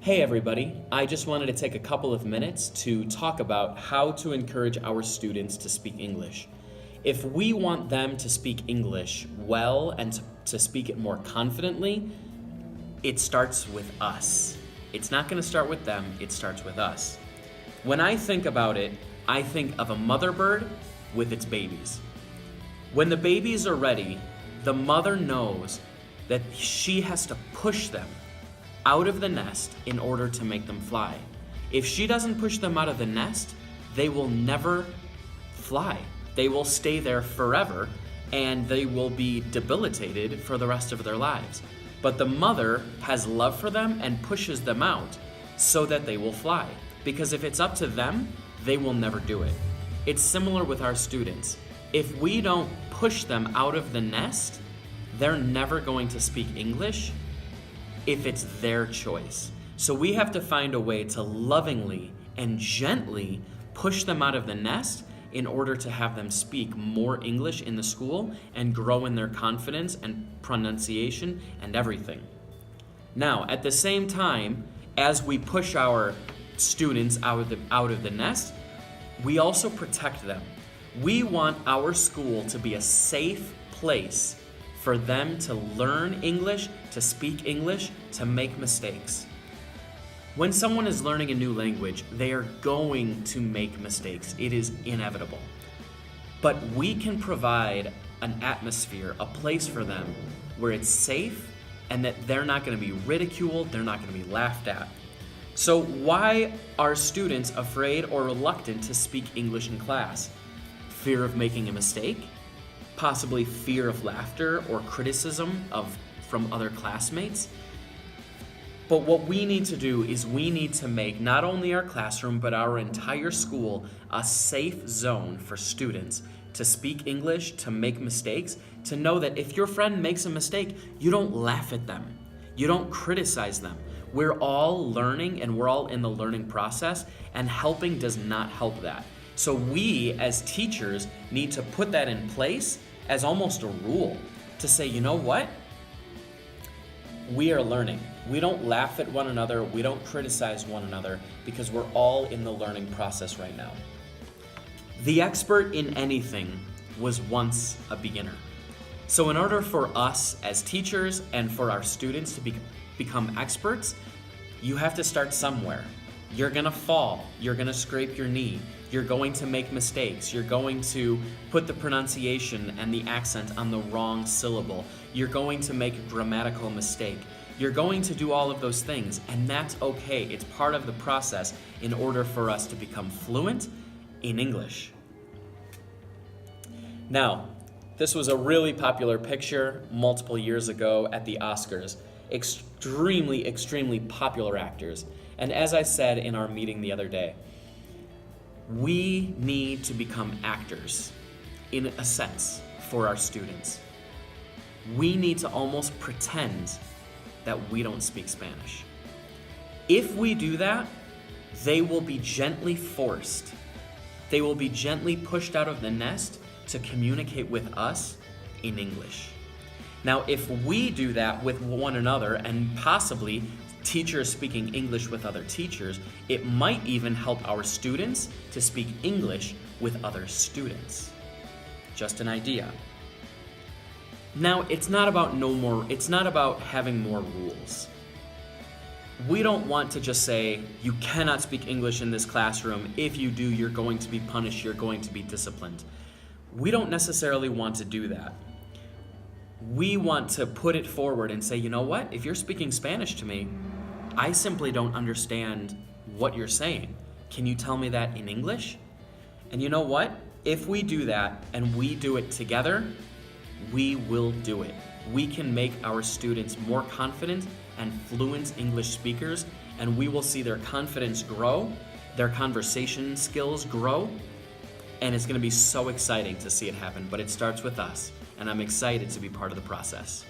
Hey everybody, I just wanted to take a couple of minutes to talk about how to encourage our students to speak English. If we want them to speak English well and to speak it more confidently, it starts with us. It's not going to start with them, it starts with us. When I think about it, I think of a mother bird with its babies. When the babies are ready, the mother knows that she has to push them out of the nest in order to make them fly. If she doesn't push them out of the nest, they will never fly. They will stay there forever and they will be debilitated for the rest of their lives. But the mother has love for them and pushes them out so that they will fly. Because if it's up to them, they will never do it. It's similar with our students. If we don't push them out of the nest, they're never going to speak English if it's their choice. So we have to find a way to lovingly and gently push them out of the nest in order to have them speak more English in the school and grow in their confidence and pronunciation and everything. Now, at the same time, as we push our students out of the nest, we also protect them. We want our school to be a safe place for them to learn English, to speak English, to make mistakes. When someone is learning a new language, they are going to make mistakes. It is inevitable. But we can provide an atmosphere, a place for them where it's safe and that they're not going to be ridiculed, they're not going to be laughed at. So why are students afraid or reluctant to speak English in class? Fear of making a mistake? Possibly fear of laughter or criticism from other classmates. But what we need to do is we need to make not only our classroom but our entire school a safe zone for students to speak English, to make mistakes, to know that if your friend makes a mistake, you don't laugh at them. You don't criticize them. We're all learning and we're all in the learning process, and helping does not help that. So we, as teachers, need to put that in place as almost a rule to say, you know what? We are learning. We don't laugh at one another. We don't criticize one another because we're all in the learning process right now. The expert in anything was once a beginner. So in order for us as teachers and for our students to become experts, you have to start somewhere. You're gonna fall, you're gonna scrape your knee, you're going to make mistakes, you're going to put the pronunciation and the accent on the wrong syllable, you're going to make a grammatical mistake, you're going to do all of those things, and that's okay. It's part of the process in order for us to become fluent in English. Now, this was a really popular picture multiple years ago at the Oscars. Extremely popular actors. And as I said in our meeting the other day, we need to become actors, in a sense, for our students. We need to almost pretend that we don't speak Spanish. If we do that, they will be gently forced. They will be gently pushed out of the nest to communicate with us in English. Now, if we do that with one another and possibly teachers speaking English with other teachers, it might even help our students to speak English with other students. Just an idea. Now, it's not about having more rules. We don't want to just say, you cannot speak English in this classroom. If you do, you're going to be punished, you're going to be disciplined. We don't necessarily want to do that. We want to put it forward and say, you know what? If you're speaking Spanish to me, I simply don't understand what you're saying. Can you tell me that in English? And you know what? If we do that and we do it together, we will do it. We can make our students more confident and fluent English speakers, and we will see their confidence grow, their conversation skills grow, and it's going to be so exciting to see it happen. But it starts with us, and I'm excited to be part of the process.